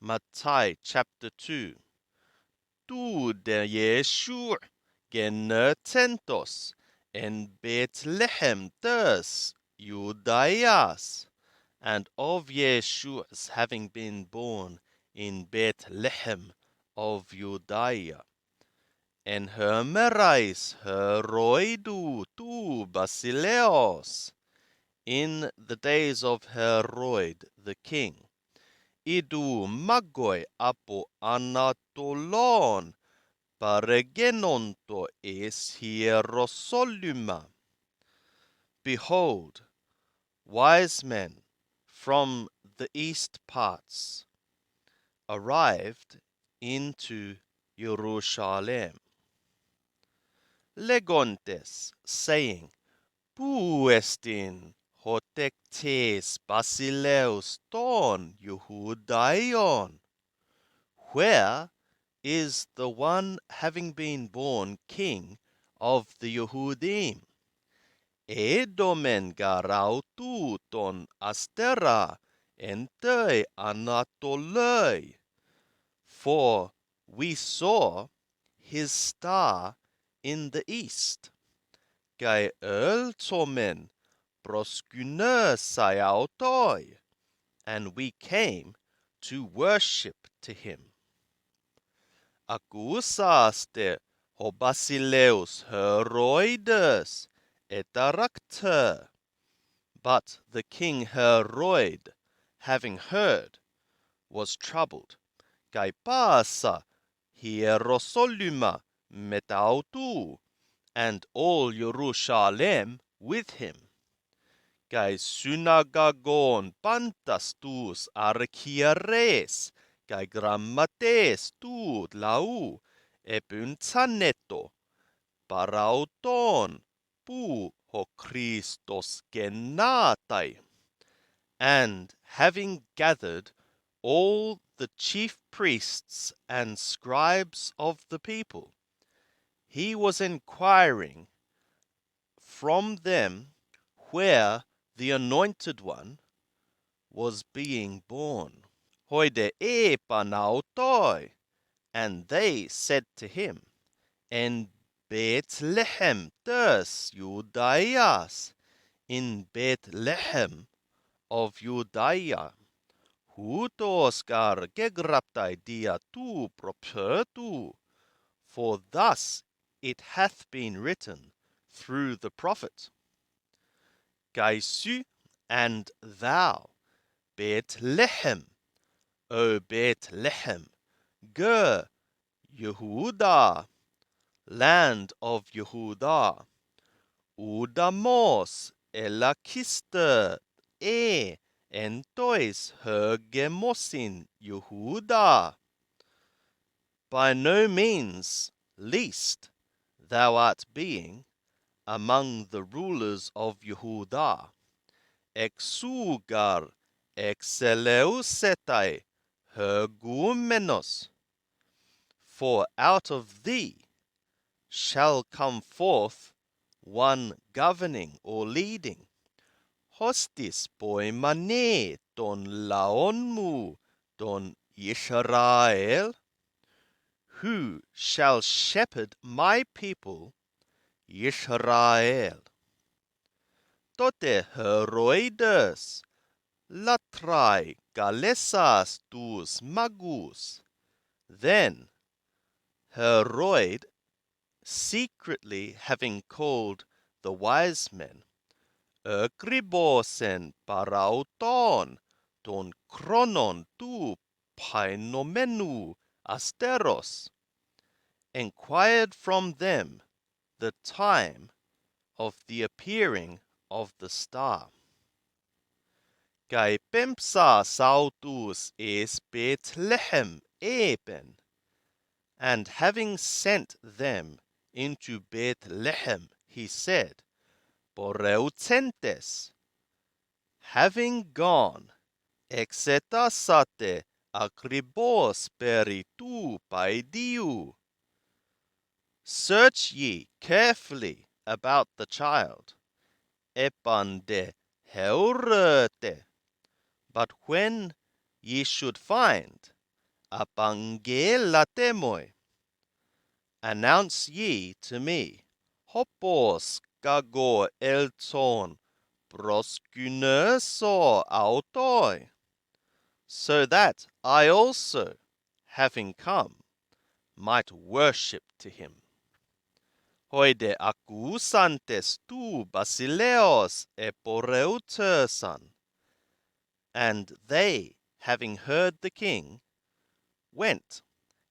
Mattai chapter 2. Tu de Yeshua genetentos en Bethlehem des Judaias, and of Yeshua's having been born in Bethlehem of Judea. En Hermerais Heroidu tu Basileos, in the days of Herod the king. Idu magoi apo Anatolon, paregenonto es Hierosolyma. Behold, wise men from the east parts arrived into Jerusalem. Legontes, saying, Puestin hotectes basileus ton Jehudaion. Where is the one having been born king of the Yehudim? Edomen garautu ton astera ente Anatolei. For we saw his star in the east. Gai tomen proskune saiautoi, and we came to worship to him. Accusaste ho basileus Heroides etaracter. But the king Herod, having heard, was troubled. Kai pasa Hierosolyma metautu, and all Jerusalem with him. Kai synagogon pantas tus archiares, kai grammates tu lau, epunzaneto, parauton, pu ho Christos genatai. And having gathered all the chief priests and scribes of the people, he was inquiring from them where the Anointed One was being born. Hoide e panautoi, and they said to him, En Bethlehem des Judaias, in Bethlehem of Judea, hutos gar gegraptai dia tu propertu, for thus it hath been written through the prophet. Gaisu, and thou, Bethlehem, O Bethlehem, Ger, Yehuda, land of Yehuda, Udamos, Elakister, entois Hergemosin, Yehuda. By no means least thou art being among the rulers of Yehuda, exugar exeleusetai hergumenos, for out of thee shall come forth one governing or leading, hostis poimane ton laonmu ton Yisrael, who shall shepherd my people Yisrael. Tote Heroides, latrai galesas tus magus. Then Herod, secretly having called the wise men, Ekribosen parauton ton chronon tu painomenu asteros, inquired from them the time of the appearing of the star. Kai pempsa sautus es Bethlehem eben, and having sent them into Bethlehem, he said, Poreutentes, having gone, exetasate akribos peritu paidiu. Search ye carefully about the child, epande heurete. But when ye should find, apangelatemoi. Announce ye to me, hopos gago elton proskuneso autoi, so that I also, having come, might worship to him. Hoide akusantes tu basileos eporeutersan. And they, having heard the king, went,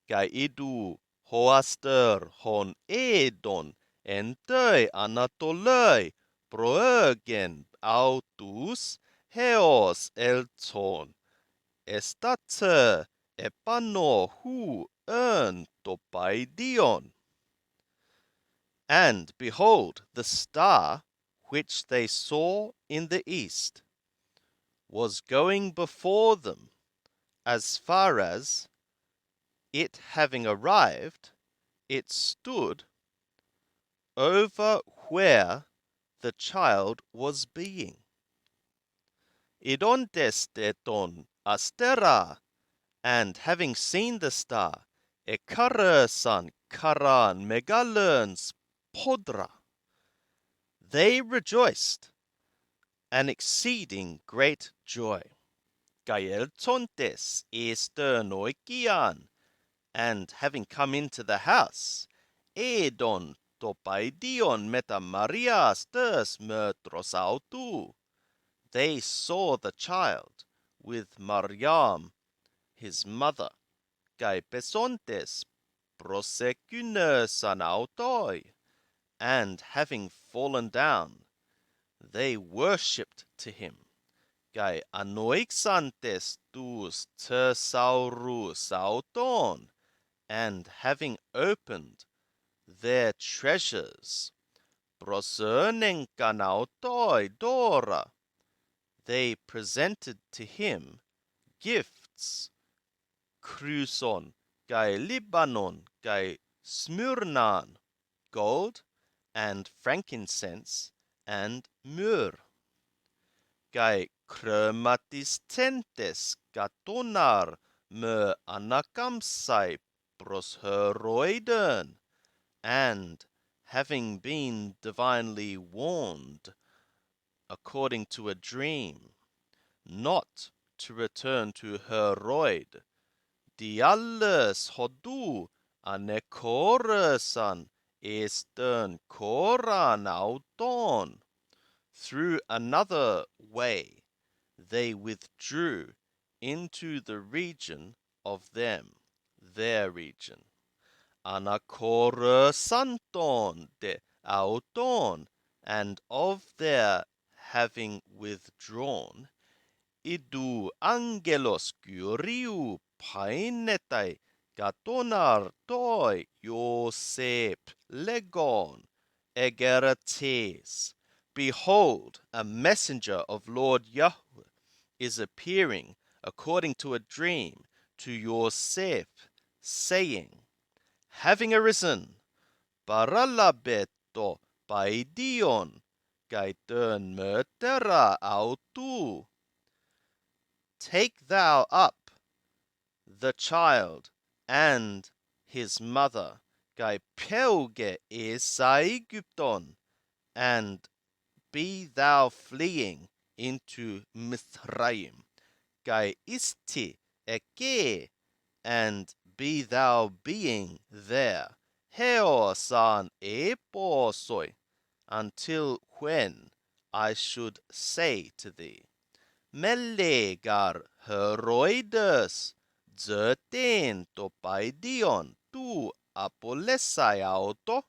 kai idu hoaster hon edon entoi anatoloi proergen autus heos elton estate epano hu topaidion. And behold, the star which they saw in the east was going before them as far as, it having arrived, it stood over where the child was being. Idontes deton astera, and having seen the star, ekarasan karan megalerns podra, they rejoiced, an exceeding great joy. Gaeltontes esternoikian, and having come into the house, edon topaidion meta Marias tes metros autu, they saw the child with Mariam, his mother, kai pesontes prosecunersan autoi, and having fallen down, they worshipped to him. Kai anoixantes tus thesaurus auton, and having opened their treasures, prosernenkan dora, they presented to him gifts, kruson, kai Libanon, kai smyrnan, gold, and frankincense, and myrrh. Kai chromatistentes katonar me anakamsai prosheroiden, and having been divinely warned, according to a dream, not to return to Heroid, dialles hodu anekoresan estern koran auton. Through another way they withdrew into the region of them, their region. Anakoresanton de auton, and of their having withdrawn, idu angelos kyriou painetai katonar toi Josep legon egerates. Behold, a messenger of Lord Yahweh is appearing according to a dream to Joseph, saying, having arisen, paralabeto paidion, gaitern mertera autu. Take thou up the child and his mother, gai peuge esaegypton, and be thou fleeing into Mithraim, gai isti eke, and be thou being there, heosan eposoi, until when I should say to thee, Melegar heroides, zerten topaidion tu apolesai auto,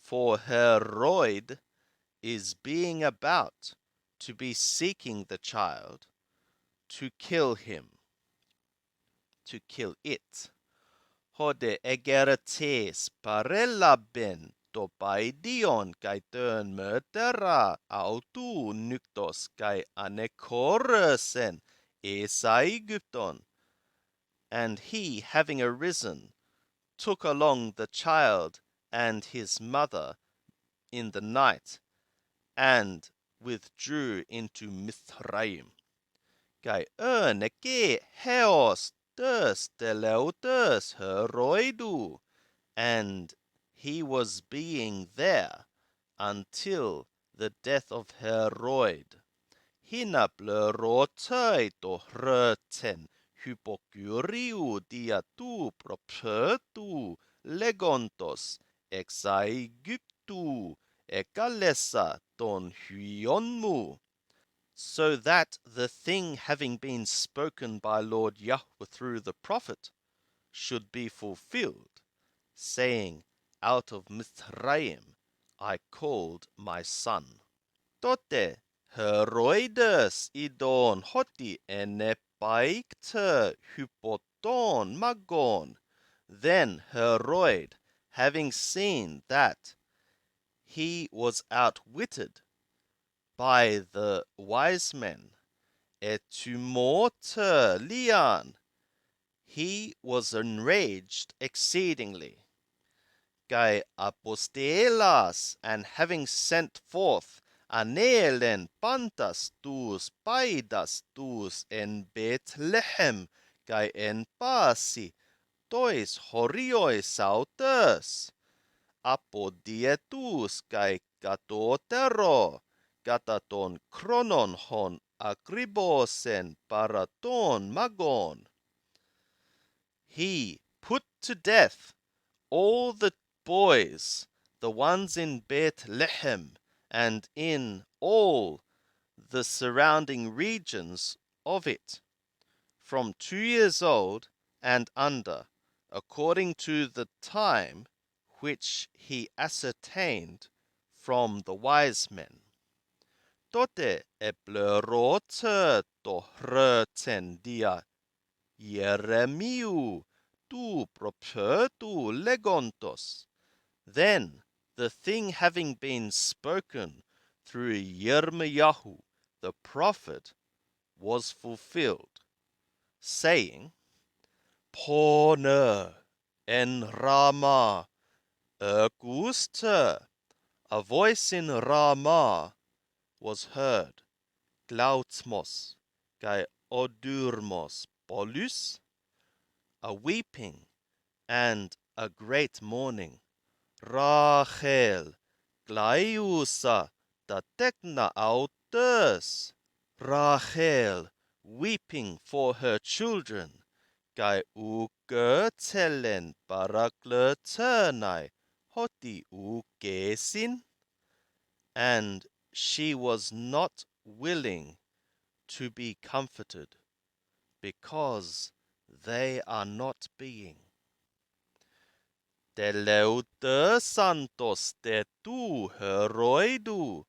for Herod is being about to be seeking the child, to kill him, to kill it. Hode egerates parelaben topaidion kai tön mötera autu nyktos kai anekoresen esaegypton. And he, having arisen, took along the child and his mother in the night, and withdrew into Mithraim. Kai erneke heos autus teleutus heroidu, and he was being there until the death of Herod. Hina pleurotai to hröten hypokuriu diatu propertu legontos ex Aegyptu ekalesa ton hyonmu. So that the thing having been spoken by Lord Yahweh through the prophet should be fulfilled, saying, Out of Mithraim I called my son. Tote Heroides idon hoti enepaikte hypoton magon. Then Herod, having seen that he was outwitted by the wise men, etumote lian, he was enraged exceedingly. Gai apostelas, and having sent forth anelen pantas tus paidas tus en Bethlehem, gai en pasi, tois horiois autes, apodietus gai katotero, kataton kronon hon akribosen paraton magon. He put to death all the boys, the ones in Bethlehem and in all the surrounding regions of it, from 2 years old and under, according to the time which he ascertained from the wise men. Tote eplerote to hröten dia Jeremiu tu propertu legontos. Then the thing having been spoken through Yirmiyahu the prophet was fulfilled, saying, Pone en Rama Augusta. A voice in Rama was heard, Glautmos, kai odurmos polus, a weeping and a great mourning. Rachel, glaiusa, da tekna autus. Rachel, weeping for her children. Gai ugetelen parakleternai, hoti ugesin. And she was not willing to be comforted, because they are not being. Teleute santos de tu heroidu,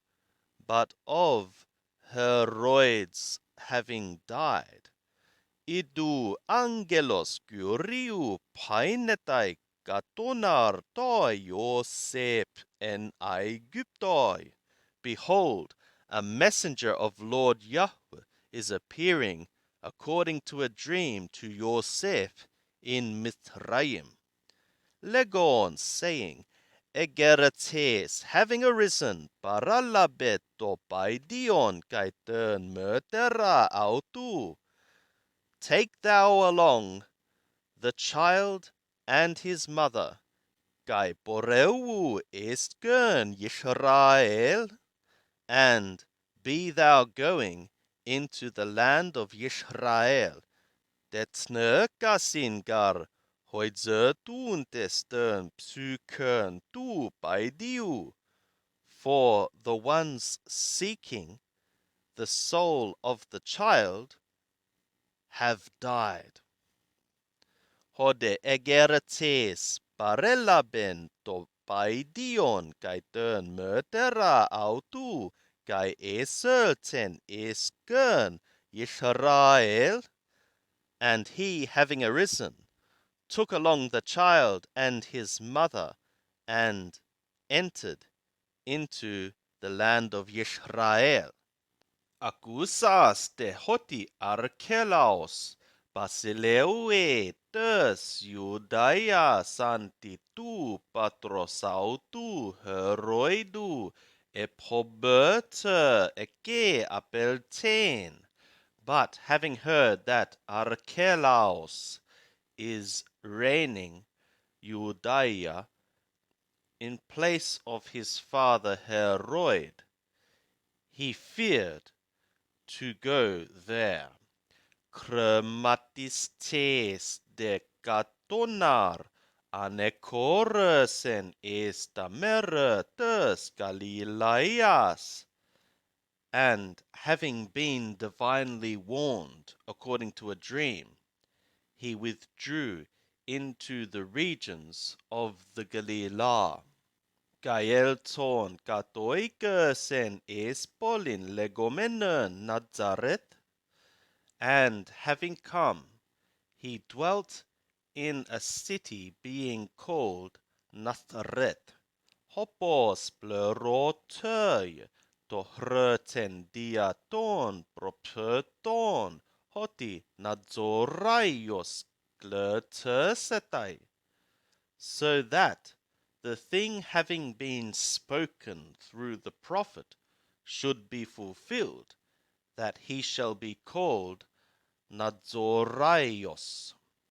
but of Herods having died, idu angelos gyriu painetai katonar toi Yosep en Aegyptoi. Behold, a messenger of Lord Yahweh is appearing according to a dream to Yosef in Mithraim. Legon, saying, Egerates, having arisen, paralabeto paidion kaiten murtera autu. Take thou along the child and his mother, kai poreu estgen Yisrael, and be thou going into the land of Yisrael, Detnekasingar, hoidzetun psyken tu paidiu, for the ones seeking the soul of the child have died. Hode egerates parelaben to paidion kaiten murtera autu, kai eselten esken Yisrael. And he, having arisen, took along the child and his mother, and entered into the land of Yisrael. Acusas de hoti archelaos, basileue tes Judaia santitu patrosautu heroidu, epoberte eke apelten, But having heard that Archelaus is reigning Judea in place of his father Herod, he feared to go there. Krematistes de Catonar anecorosen estameretes Galileas. And having been divinely warned according to a dream, he withdrew into the regions of the Galilee. Gaelton katoikesen espolin legomenen Nazareth, and having come, he dwelt in a city being called Nazareth. Hopos plerotei tohreten diaton properton hoti nadzoraios glertersetai, so that the thing having been spoken through the prophet should be fulfilled, that he shall be called Nadzoraios.